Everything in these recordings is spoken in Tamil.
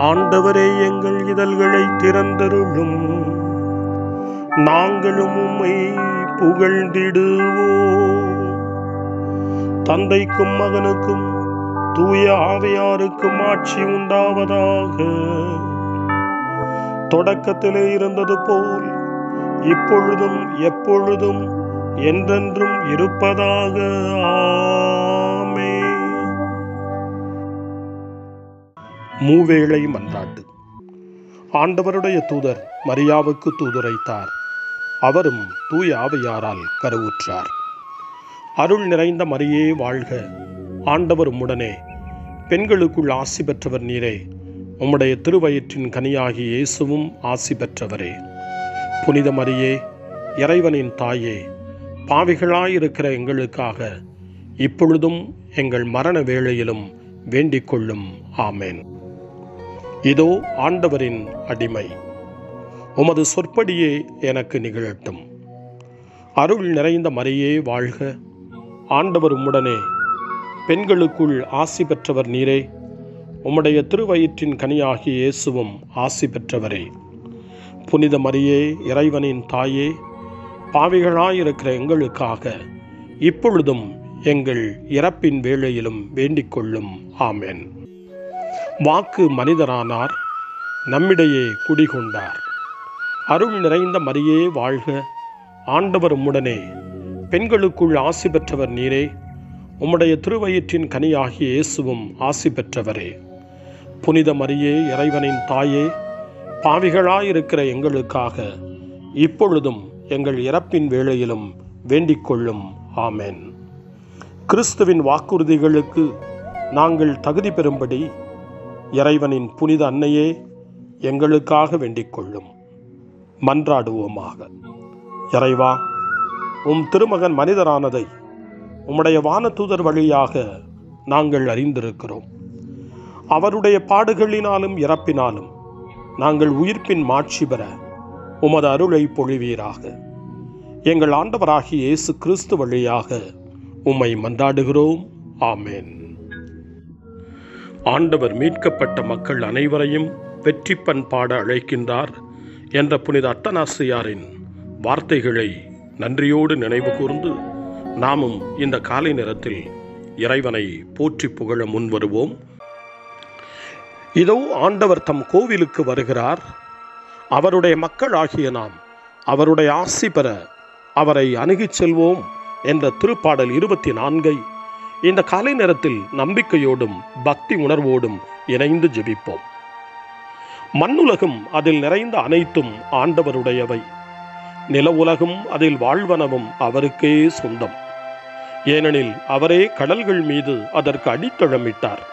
ஆண்டவரே, எங்கள் இதழ்களை திறந்தருளும், நாங்களும் உம்மை புகழ்ந்திடுவோம். தந்தைக்கும் மகனுக்கும் தூய ஆவியாருக்கும் ஆட்சி உண்டாவதாக. தொடக்கத்திலே இருந்தது போல் இப்பொழுதும் எப்பொழுதும் என்றென்றும் இருப்பதாக. ஆமென். மூவேளை மன்றாட்டு. ஆண்டவருடைய தூதர் மரியாவுக்கு தூதுரைத்தார். அவரும் தூய ஆவியாரால் கருவுற்றார். அருள் நிறைந்த மரியே வாழ்க, ஆண்டவர் உம்முடனே, பெண்களுக்குள் ஆசி பெற்றவர் நீரே. உம்முடைய திருவயிற்றின் கனியாகி இயேசுவும் ஆசி பெற்றவரே. புனித மரியே, இறைவனின் தாயே, பாவிகளாயிருக்கிற எங்களுக்காக இப்பொழுதும் எங்கள் மரண வேளையிலும் வேண்டிக் கொள்ளும். ஆமென். இதோ ஆண்டவரின் அடிமை, உமது சொற்படியே எனக்கு நிகழட்டும். அருள் நிறைந்த மரியே வாழ்க, ஆண்டவர் உம்முடனே, பெண்களுக்குள் ஆசி பெற்றவர் நீரே. உம்முடைய திருவயிற்றின் கனியாகிய இயேசுவும் ஆசி பெற்றவரே. புனித மரியே, இறைவனின் தாயே, பாவிகளாயிருக்கிற எங்களுக்காக இப்பொழுதும் எங்கள் இறப்பின் வேளையிலும் வேண்டிக் கொள்ளும். ஆமென். வாக்கு மனிதரானார், நம்மிடையே குடிகொண்டார். அருள் நிறைந்த மரியே வாழ்க, ஆண்டவர் உம்முடனே, பெண்களுக்குள் ஆசி பெற்றவர் நீரே. உம்முடைய திருவயிற்றின் கனியாகிய இயேசுவும் ஆசி பெற்றவரே. புனித மரியே, இறைவனின் தாயே, பாவிகளாயிருக்கிற எங்களுக்காக இப்பொழுதும் எங்கள் இறப்பின் வேளையிலும் வேண்டிக் கொள்ளும். ஆமென். கிறிஸ்துவின் வாக்குறுதிகளுக்கு நாங்கள் தகுதி பெறும்படி இறைவனின் புனித அன்னையே, எங்களுக்காக வேண்டிக் கொள்ளும். மன்றாடுவோமாக. இறைவா, உம் திருமகன் மனிதரானதை உம்முடைய வானதூதர் வழியாக நாங்கள் அறிந்திருக்கிறோம். அவருடைய பாடுகளினாலும் இறப்பினாலும் நாங்கள் உயிர்ப்பின் மாட்சி பெற உமது அருளை பொழிவீராக. எங்கள் ஆண்டவராகிய இயேசு கிறிஸ்து வழியாக உம்மை மன்றாடுகிறோம். ஆமென். ஆண்டவர் மீட்கப்பட்ட மக்கள் அனைவரையும் வெற்றி பண்பாட அழைக்கின்றார் என்ற புனித அத்தனாசியாரின் வார்த்தைகளை நன்றியோடு நினைவு கூர்ந்து நாமும் இந்த காலை நேரத்தில் இறைவனை போற்றி புகழ முன்வருவோம். இதோ ஆண்டவர் தம் கோவிலுக்கு வருகிறார். அவருடைய மக்கள் ஆகிய நாம் அவருடைய ஆசி பெற அவரை அணுகிச் செல்வோம் என்ற திருப்பாடல் 24 இந்த காலை நேரத்தில் நம்பிக்கையோடும் பக்தி உணர்வோடும் இணைந்து ஜெபிப்போம். மண்ணுலகும் அதில் நிறைந்த அனைத்தும் ஆண்டவருடையவை. நில உலகும் அதில் வாழ்வனவும் அவருக்கே சொந்தம். ஏனெனில் அவரே கடல்கள் மீது அதற்கு அடித்தளமிட்டார்,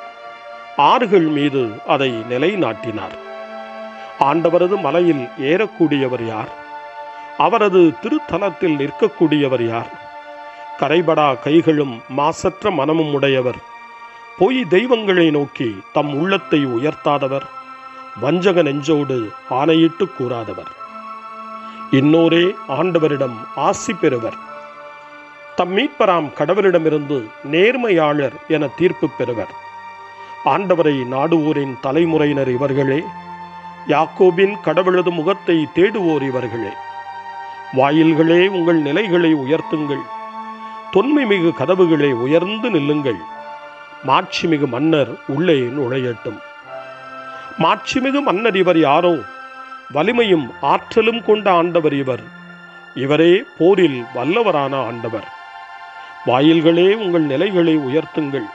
ஆறுகள் மீது அதை நிலைநாட்டினார். ஆண்டவரது மலையில் ஏறக்கூடியவர் யார்? அவரது திருத்தலத்தில் நிற்கக்கூடியவர் யார்? கரைபடா கைகளும் மாசற்ற மனமும் உடையவர், பொய் தெய்வங்களை நோக்கி தம் உள்ளத்தை உயர்த்தாதவர், வஞ்சக நெஞ்சோடு ஆணையிட்டு கூறாதவர். இன்னோரே ஆண்டவரிடம் ஆசி பெறுவர். தம் மீட்பராம் கடவுளிடமிருந்து நேர்மையாளர் என தீர்ப்பு பெறுவர். ஆண்டவரை நாடுவோரின் தலைமுறையினர் இவர்களே. யாக்கோபின் கடவுளது முகத்தை தேடுவோர் இவர்களே. வாயில்களே, உங்கள் நிலைகளை உயர்த்துங்கள். தொன்மை மிகு கதவுகளே, உயர்ந்து நில்லுங்கள். மாட்சிமிகு மன்னர் உள்ளே நுழையட்டும். மாட்சிமிகு மன்னர் இவர் யாரோ? வலிமையும் ஆற்றலும் கொண்ட ஆண்டவர் இவர். இவரே போரில் வல்லவரான ஆண்டவர். வாயில்களே, உங்கள் நிலைகளை உயர்த்துங்கள்.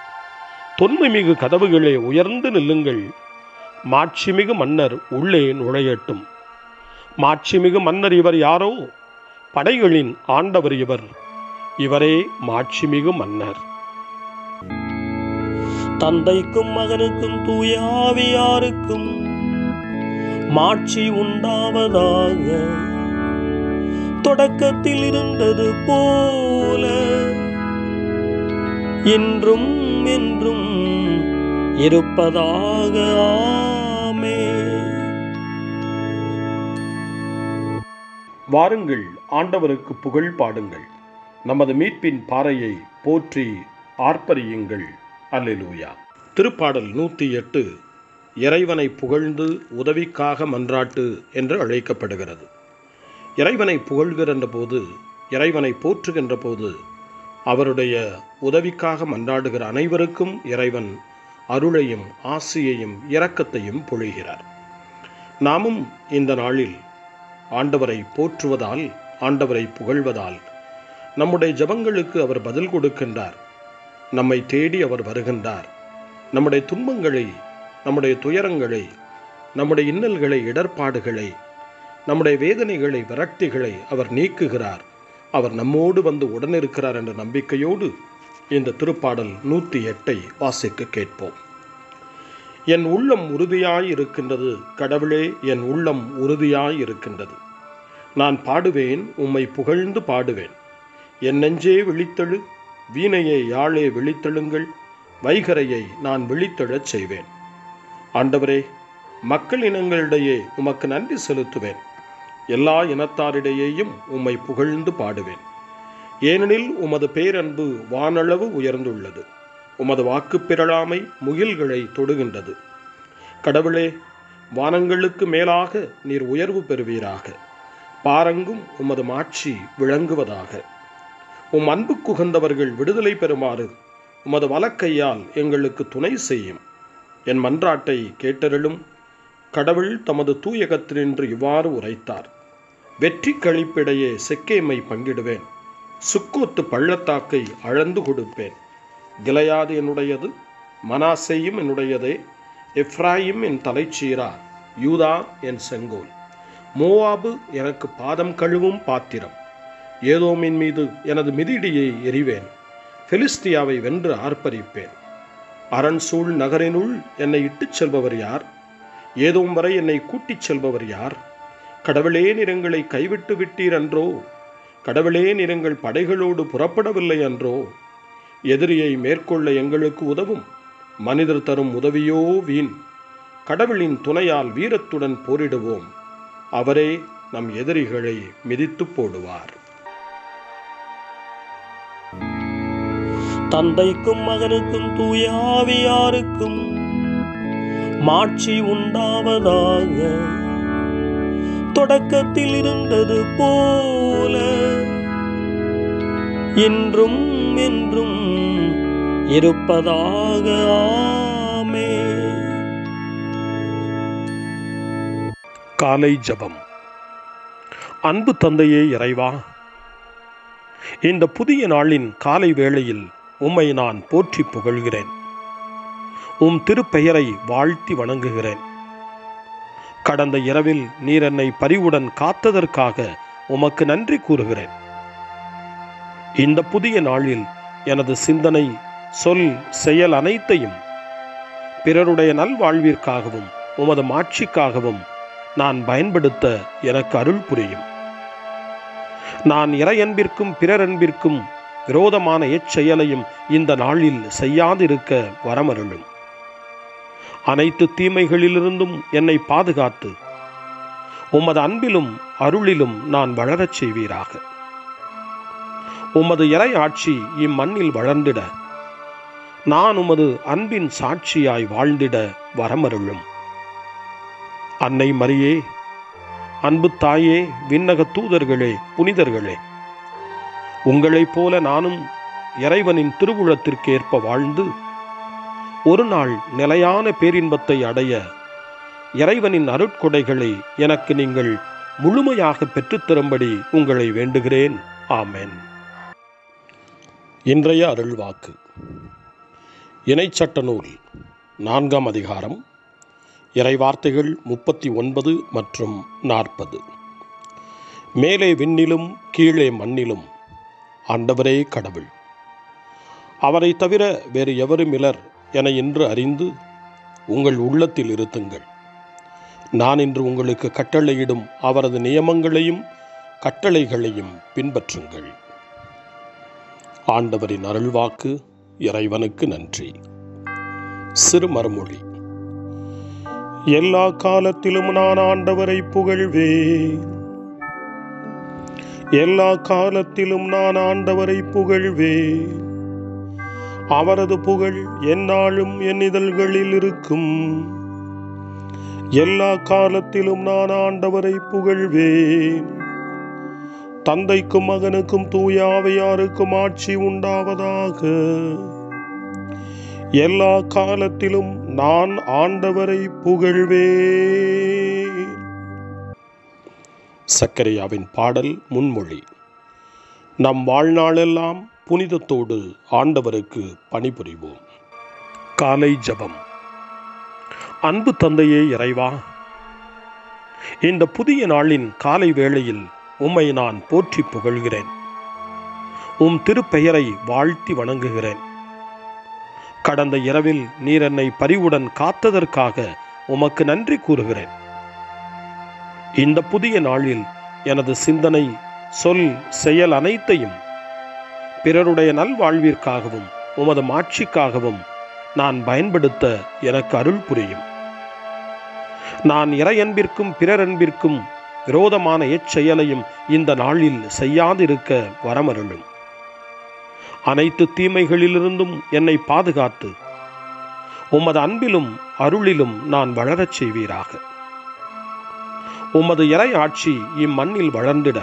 தொன்மை மிகு கதவுகளே, உயர்ந்து நில்லுங்கள். மாட்சிமிகு மன்னர் உள்ளே நுழையட்டும். மாட்சிமிகு மன்னர் இவர் யாரோ? படைகளின் ஆண்டவர் இவர். இவரே மாட்சிமிகு மன்னர். தந்தைக்கும் மகனுக்கும் தூய ஆவியாருக்கும் மாட்சி உண்டாவதாக. தொடக்கத்தில் இருந்தது போல இன்றும் என்றும் இருப்பதாக. ஆமென். வாருங்கள், ஆண்டவருக்கு புகழ் பாடுங்கள். நமது மீட்பின் பாறையை போற்றி ஆர்ப்பரியுங்கள். அல்லேலூயா. திருப்பாடல் 108 இறைவனை புகழ்ந்து உதவிக்காக மன்றாட்டு என்று அழைக்கப்படுகிறது. இறைவனை புகழ்கின்ற போது, இறைவனை போற்றுகின்ற போது, அவருடைய உதவிக்காக மன்றாடுகிற அனைவருக்கும் இறைவன் அருளையும் ஆசியையும் இரக்கத்தையும் பொழிகிறார். நாமும் இந்த நாளில் ஆண்டவரை போற்றுவதால், ஆண்டவரை புகழ்வதால் நம்முடைய ஜெபங்களுக்கு அவர் பதில் கொடுக்கின்றார். நம்மை தேடி அவர் வருகின்றார். நம்முடைய துன்பங்களை, நம்முடைய துயரங்களை, நம்முடைய இன்னல்களை, இடர்பாடுகளை, நம்முடைய வேதனைகளை, விரக்திகளை அவர் நீக்குகிறார். அவர் நம்மோடு வந்து உடனிருக்கிறார் என்ற நம்பிக்கையோடு இந்த திருப்பாடல் 108 வாசிக்க கேட்போம். என் உள்ளம் உறுதியாய் இருக்கின்றது, கடவுளே, என் உள்ளம் உறுதியாய் இருக்கின்றது. நான் பாடுவேன், உம்மை புகழ்ந்து பாடுவேன். என் நெஞ்சே விழித்தெழு, வீணையை யாழே விழித்தெழுங்கள், வைகரையை நான் விழித்தெழச் செய்வேன். ஆண்டவரே, மக்கள் இனங்களிடையே உமக்கு நன்றி செலுத்துவேன். எல்லா இனத்தாரிடையேயும் உம்மை புகழ்ந்து பாடுவேன். ஏனெனில் உமது பேரன்பு வானளவு உயர்ந்துள்ளது. உமது வாக்கு பிறழாமை முகில்களை தொடுகின்றது. கடவுளே, வானங்களுக்கு மேலாக நீர் உயர்வு பெறுவீராக. பாரங்கும் உமது மாட்சி விளங்குவதாக. உம் அன்பு குகந்தவர்கள் விடுதலை பெறுமாறு உமது வலக்கையால் எங்களுக்கு துணை செய்யும். என் மன்றாட்டை கேட்டருளும். கடவுள் தமது தூயகத்தினின்று இவ்வாறு உரைத்தார். வெற்றி கழிப்பிடையே செக்கேமை பங்கிடுவேன். சுக்கோத்து பள்ளத்தாக்கை அளந்து கொடுப்பேன். கிளையாது என்னுடையது, மனாசேயும் என்னுடையதே. எப்ராயிம் என் தலைச்சீரா, யூதா என் செங்கோல். மோவாபு எனக்கு பாதம் கழுவும் பாத்திரம். ஏதோமின் மீது எனது மிதிடியை எறிவேன். பெலிஸ்தியாவை வென்று ஆர்ப்பரிப்பேன். அரண்சூழ் நகரினுள் என்னை இட்டுச் செல்பவர் யார்? ஏதோம் வரை என்னை கூட்டிச் செல்பவர் யார்? கடவுளே, நீர் எங்களை கைவிட்டு விட்டீர் அன்றோ? கடவுளே, நீர் எங்கள் படைகளோடு புறப்படவில்லை அன்றோ? எதிரியை மேற்கொள்ள எங்களுக்கு உதவும். மனிதர் தரும் உதவியோ வீண். கடவுளின் துணையால் வீரத்துடன் போரிடுவோம். அவரே நம் எதிரிகளை மிதித்து போடுவார். தந்தைக்கும் மகனுக்கும் தூய ஆவியாருக்கும் மாட்சி உண்டாவதாக. தொடக்கத்தில் இருந்தது போல இன்றும் என்றும் இருப்பதாக. ஆமென். காலை ஜெபம். அன்பு தந்தையே இறைவா, இந்த புதிய நாளின் காலை வேளையில் உம்மை நான் போற்றி புகழ்கிறேன். உம் திருப்பெயரை வாழ்த்தி வணங்குகிறேன். கடந்த இரவில் நீர் என்னை பரிவுடன் காத்ததற்காக உமக்கு நன்றி கூறுகிறேன். இந்த புதிய நாளில் எனது சிந்தனை, சொல், செயல் அனைத்தையும் பிறருடைய நல்வாழ்விற்காகவும் உமது மாட்சிக்காகவும் நான் பயன்படுத்த எனக்கு அருள் புரியும். நான் இறையன்பிற்கும் பிறரன்பிற்கும் விரோதமான எச்செயலையும் இந்த நாளில் செய்யாதிருக்க வரமருளும். அனைத்து தீமைகளிலிருந்தும் என்னை பாதுகாத்து உமது அன்பிலும் அருளிலும் நான் வளரச் செய்வீராக. உமது இறை ஆட்சி இம்மண்ணில் வளர்ந்திட, நான் உமது அன்பின் சாட்சியாய் வாழ்ந்திட வரமருளும். அன்னை மரியே, அன்பு தாயே, விண்ணக தூதர்களே, புனிதர்களே, உங்களைப் போல நானும் இறைவனின் திருவுளத்திற்கு ஏற்ப வாழ்ந்து ஒரு நாள் நிலையான பேரின்பத்தை அடைய இறைவனின் அருட்கொடைகளை எனக்கு நீங்கள் முழுமையாக பெற்றுத்தரும்படி உங்களை வேண்டுகிறேன். ஆமென். இன்றைய அருள்வாக்கு. இணைச்சட்ட நூல் 4ஆம் அதிகாரம், இறைவார்த்தைகள் 39 மற்றும் 40. மேலே விண்ணிலும் கீழே மண்ணிலும் ஆண்டவரே கடவுள். அவரை தவிர வேறு எவரும் இலர் என இன்று அறிந்து உங்கள் உள்ளத்தில் இருத்துங்கள். நான் இன்று உங்களுக்கு கட்டளையிடும் அவரது நியமங்களையும் கட்டளைகளையும் பின்பற்றுங்கள். ஆண்டவரின் அருள்வாக்கு. இறைவனுக்கு நன்றி. சிறு மறுமொழி. எல்லா காலத்திலும் நான் ஆண்டவரை புகழ்வேன். எல்லா காலத்திலும் நான் ஆண்டவரை புகழ்வேன். அவரது புகழ் எந்நாளும் என் இதழ்களில் இருக்கும். எல்லா காலத்திலும் நான் ஆண்டவரை புகழ்வேன். தந்தைக்கும் மகனுக்கும் தூய ஆவியாருக்கும் ஆட்சி உண்டாவதாக. எல்லா காலத்திலும் நான் ஆண்டவரை புகழ்வேன். சக்கரையாவின் பாடல் முன்மொழி. நம் வாழ்நாளெல்லாம் புனிதத்தோடு ஆண்டவருக்கு பணிபுரிவோம். காலை ஜெபம். அன்பு தந்தையே இறைவா, இந்த புதிய நாளின் காலை வேளையில் உம்மை நான் போற்றி புகழ்கிறேன். உம் திருப்பெயரை வாழ்த்தி வணங்குகிறேன். கடந்த இரவில் நீர் என்னை பரிவுடன் காத்ததற்காக உமக்கு நன்றி கூறுகிறேன். இந்த புதிய நாளில் எனது சிந்தனை, சொல், செயல் அனைத்தையும் பிறருடைய நல்வாழ்விற்காகவும் உமது மாட்சிக்காகவும் நான் பயன்படுத்த எனக்கு அருள் புரியும். நான் இறையன்பிற்கும் பிறரன்பிற்கும் விரோதமான எச்செயலையும் இந்த நாளில் செய்யாதிருக்க வரமருளும். அனைத்து தீமைகளிலிருந்தும் என்னை பாதுகாத்து உமது அன்பிலும் அருளிலும் நான் வளரச் செய்வீராக. உமது இறை ஆட்சி இம்மண்ணில் வளர்ந்திட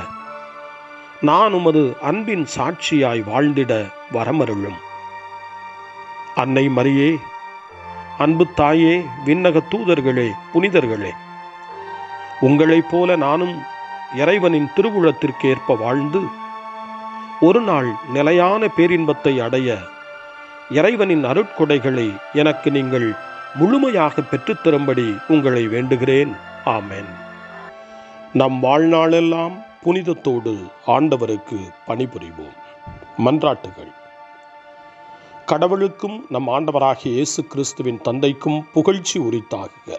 நான் உமது அன்பின் சாட்சியாய் வாழ்ந்திட வரமருளும். அன்னை மரியே, அன்பு தாயே, விண்ணக தூதர்களே, புனிதர்களே, உங்களைப் போல நானும் இறைவனின் திருவுளத்திற்கேற்ப வாழ்ந்து ஒரு நாள் நிலையான பேரின்பத்தை அடைய இறைவனின் அருட்கொடைகளை எனக்கு நீங்கள் முழுமையாக பெற்றுத்தரும்படி உங்களை வேண்டுகிறேன். ஆமென். நம் வாழ்நாளெல்லாம் புனிதத்தோடு ஆண்டவருக்கு பணிபுரிவோம். மன்றாட்டுகள். கடவுளுக்கும் நம் ஆண்டவராகிய இயேசு கிறிஸ்துவின் தந்தைக்கும் புகழ்ச்சி உரித்தாகுக.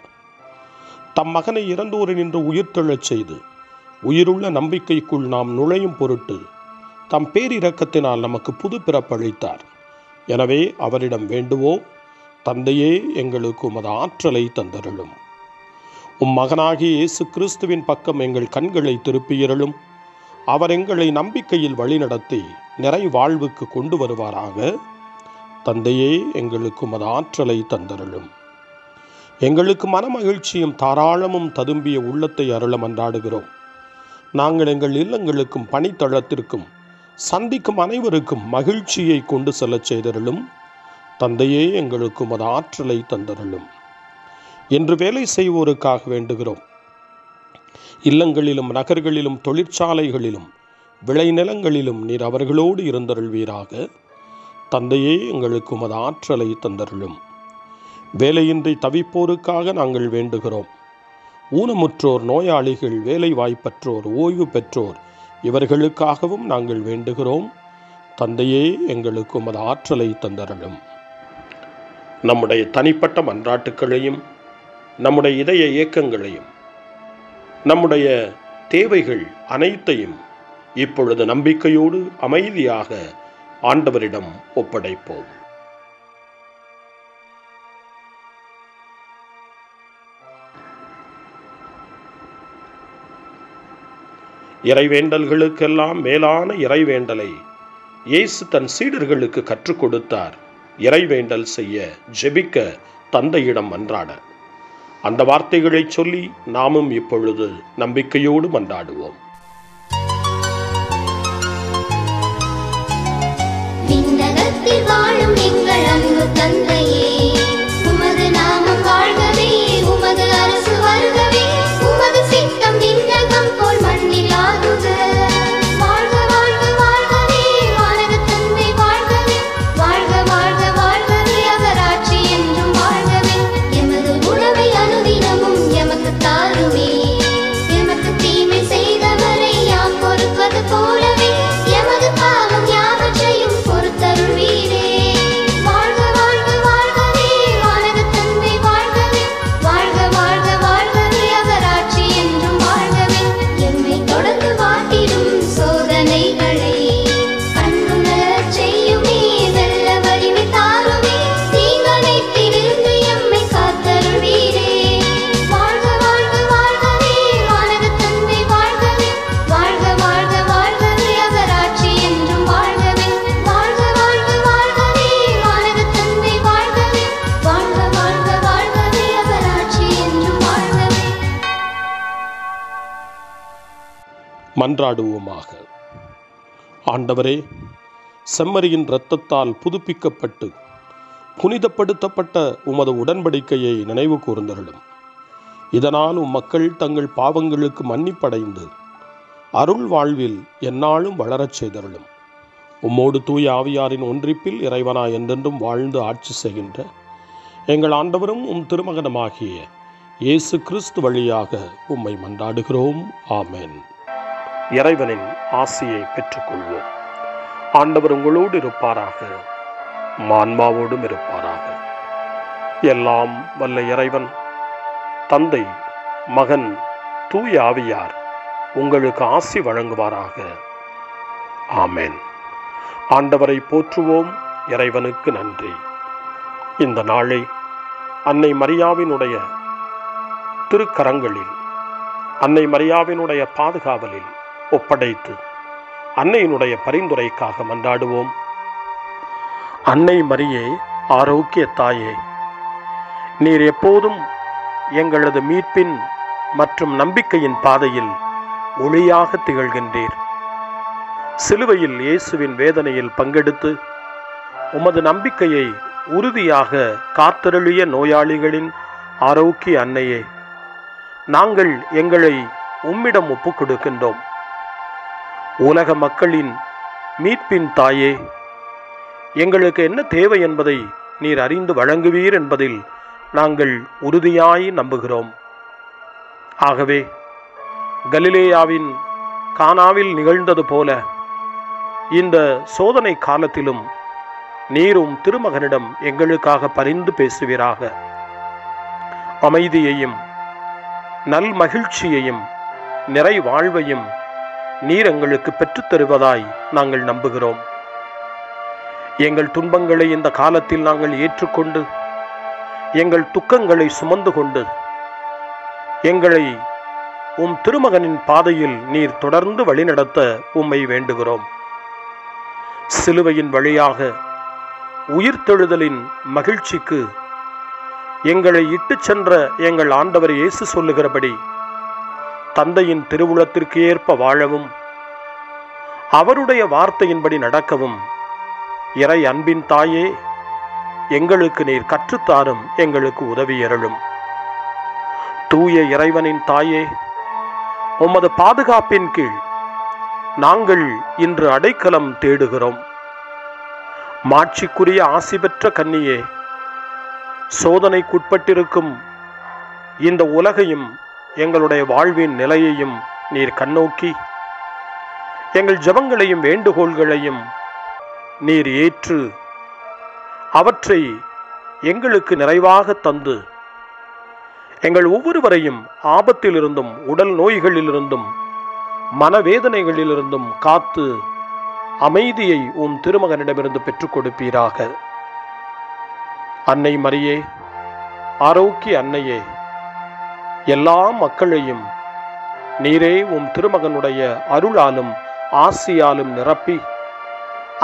தம் மகனை இறந்தோரினின்று உயிர்த்தெழச் செய்து உயிருள்ள நம்பிக்கைக்குள் நாம் நுழையும் பொருட்டு தம் பேரிரக்கத்தினால் நமக்கு புது பிறப்பளித்தார். எனவே அவரிடம் வேண்டுவோம். தந்தையே, எங்களுக்கு உமது ஆற்றலை தந்தருளும். உம் மகனாகிய இயேசு கிறிஸ்துவின் பக்கம் எங்கள் கண்களை திருப்பியருளும். அவர் எங்களை நம்பிக்கையில் வழிநடத்தி நிறை வாழ்வுக்கு கொண்டு வருவாராக. தந்தையே, எங்களுக்கு உமது ஆற்றலை தந்தருளும். எங்களுக்கு மனமகிழ்ச்சியும் தாராளமும் ததும்பிய உள்ளத்தை அருள மன்றாடுகிறோம். நாங்கள் எங்கள் இல்லங்களுக்கும் பணித்தளத்திற்கும் சந்திக்கும் அனைவருக்கும் மகிழ்ச்சியை கொண்டு செல்லச் செய்தருளும். தந்தையே, எங்களுக்கு உமது ஆற்றலை தந்தருளும். என்று வேலை செய்வோருக்காக வேண்டுகிறோம். இல்லங்களிலும் நகர்களிலும் தொழிற்சாலைகளிலும் விளைநிலங்களிலும் நீர் அவர்களோடு இருந்தருள்வீராக. தந்தையே, எங்களுக்கு உமது ஆற்றலை தந்தருளும். வேலையின்றி தவிப்போருக்காக நாங்கள் வேண்டுகிறோம். ஊனமுற்றோர், நோயாளிகள், வேலை வாய்ப்பற்றோர், ஓய்வு பெற்றோர் இவர்களுக்காகவும் நாங்கள் வேண்டுகிறோம். தந்தையே, எங்களுக்கு உமது ஆற்றலை தந்தருளும். நம்முடைய தனிப்பட்ட மன்றாட்டுக்களையும் நம்முடைய இதய இயக்கங்களையும் நம்முடைய தேவைகள் அனைத்தையும் இப்பொழுது நம்பிக்கையோடு அமைதியாக ஆண்டவரிடம் ஒப்படைப்போம். இறைவேண்டல்களுக்கெல்லாம் மேலான இறைவேண்டலை இயேசு தன் சீடர்களுக்கு கற்றுக் கொடுத்தார். இறைவேண்டல் செய்ய, ஜெபிக்க, தந்தையிடம் மன்றாட. அந்த வார்த்தைகளை சொல்லி நாமும் இப்பொழுது நம்பிக்கையோடு மன்றாடுவோம். விண்ணகத்தில் வாழும் எங்கள் அன்பு தந்தையே, உமது நாமம் வாழ்கவே, உமது அரசு வருகவே, உமது சித்தம் விண்ணகம் போல் மண்ணில் ஆகுக. வாழ்க வாழ்க வாழ்கவே வானக தந்தை வாழ்கவே, வாழ்க வாழ்க வாழ்கவே அவராட்சி என்றும் வாழ்கவே. எமது உணவை அனுதினமும் எமக்கு தாருமே, எமக்கு தீமை செய்தவரை யாம் பொறுப்பது போலவே எமது பாவம் யாவற்றையும் பொறுத்தருள்வீரே. வாழ்க வாழ்க மன்றாடுவோமாக. ஆண்டவரே, செம்மறியின் இரத்தத்தால் புதுப்பிக்கப்பட்டு புனிதப்படுத்தப்பட்ட உமது உடன்படிக்கையை நினைவு கூர்ந்தருளும். இதனால் மக்கள் தங்கள் பாவங்களுக்கு மன்னிப்படைந்து அருள் வாழ்வில் எந்நாளும் வளரச் செய்தருளும். உம்மோடு தூய ஆவியாரின் ஒன்றிப்பில் இறைவனாய் என்றென்றும் வாழ்ந்து ஆட்சி செய்கின்ற எங்கள் ஆண்டவரும் உம் திருமகனமாகிய இயேசு கிறிஸ்து வழியாக உம்மை மன்றாடுகிறோம். ஆமென். இறைவனின் ஆசியை பெற்றுக்கொள்வோம். ஆண்டவர் உங்களோடு இருப்பாராக, ஆன்மாவோடும் இருப்பாராக. எல்லாம் வல்ல இறைவன் தந்தை, மகன், தூய ஆவியார் உங்களுக்கு ஆசி வழங்குவாராக. ஆமென். ஆண்டவரை போற்றுவோம். இறைவனுக்கு நன்றி. இந்த நாளை அன்னை மரியாவினுடைய திருக்கரங்களில், அன்னை மரியாவினுடைய பாதுகாவலில் ஒப்படைத்து அன்னையினுடைய பரிந்துரைக்காக மன்றாடுவோம். அன்னை மரியே, ஆரோக்கிய தாயே, நீர் எப்போதும் எங்களது மீட்பின் மற்றும் நம்பிக்கையின் பாதையில் ஒளியாக திகழ்கின்றீர். சிலுவையில் இயேசுவின் வேதனையில் பங்கெடுத்து உமது நம்பிக்கையை உறுதியாக காத்தருளிய நோயாளிகளின் ஆரோக்கிய அன்னையே, நாங்கள் எங்களை உம்மிடம் ஒப்புக் கொடுக்கின்றோம். உலக மக்களின் மீட்பின் தாயே, எங்களுக்கு என்ன தேவை என்பதை நீர் அறிந்து வழங்குவீர் என்பதில் நாங்கள் உறுதியாய் நம்புகிறோம். ஆகவே கலிலேயாவின் கானாவில் நிகழ்ந்தது போல இந்த சோதனை காலத்திலும் நீரும் திருமகனிடம் எங்களுக்காக பரிந்து பேசுவீராக. அமைதியையும் நல் மகிழ்ச்சியையும் நிறை வாழ்வையும் நீர் எங்களுக்கு பெற்றுத்தருவதாய் நாங்கள் நம்புகிறோம். எங்கள் துன்பங்களை இந்த காலத்தில் நாங்கள் ஏற்றுக்கொண்டு, எங்கள் துக்கங்களை சுமந்து கொண்டு, எங்களை உம் திருமகனின் பாதையில் நீர் தொடர்ந்து வழிநடத்த உம்மை வேண்டுகிறோம். சிலுவையின் வழியாக உயிர்த்தெழுதலின் மகிழ்ச்சிக்கு எங்களை இட்டு சென்ற எங்கள் ஆண்டவர் இயேசு சொல்லுகிறபடி தந்தையின் திருவுளத்திற்கு ஏற்ப வாழவும், அவருடைய வார்த்தையின்படி நடக்கவும் இறை அன்பின் தாயே, எங்களுக்கு நீர் கற்றுத்தாரும், எங்களுக்கு உதவியருளும். தூய இறைவனின் தாயே, உமது பாதுகாப்பின் கீழ் நாங்கள் இன்று அடைக்கலம் தேடுகிறோம். மாட்சிக்குரிய ஆசி பெற்ற கன்னியே, சோதனைக்குட்பட்டிருக்கும் இந்த உலகையும் எங்களுடைய வாழ்வின் நிலையையும் நீர் கண்ணோக்கி எங்கள் ஜெபங்களையும் வேண்டுகோள்களையும் நீர் ஏற்று அவற்றை எங்களுக்கு நிறைவாக தந்து எங்கள் ஒவ்வொருவரையும் ஆபத்திலிருந்தும் உடல் நோய்களிலிருந்தும் மனவேதனைகளிலிருந்தும் காத்து அமைதியை உம் திருமகனிடமிருந்து பெற்றுக் கொடுப்பீராக. அன்னை மரியே, ஆரோக்கிய அன்னையே, எல்லா மக்களையும் நீரே உம் திருமகனுடைய அருளாலும் ஆசியாலும் நிரப்பி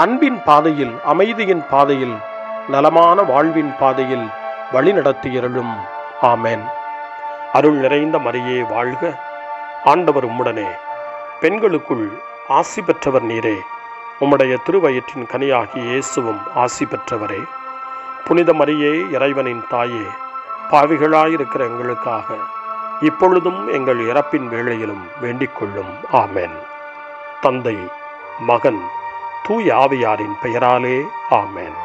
அன்பின் பாதையில், அமைதியின் பாதையில், நலமான வாழ்வின் பாதையில் வழிநடத்தியருளும். ஆமென். அருள் நிறைந்த மரியே வாழ்க. ஆண்டவர் உம்முடனே, பெண்களுக்குள் ஆசி பெற்றவர் நீரே. உம்முடைய திருவயிற்றின் கனியாகிய இயேசுவும் ஆசி பெற்றவரே. புனித மரியே, இறைவனின் தாயே, பாவிகளாயிருக்கிற எங்களுக்காக இப்பொழுதும் எங்கள் இறப்பின் வேளையிலும் வேண்டிக் கொள்ளும். ஆமென். தந்தை, மகன், தூய ஆவியாரின் பெயராலே. ஆமென்.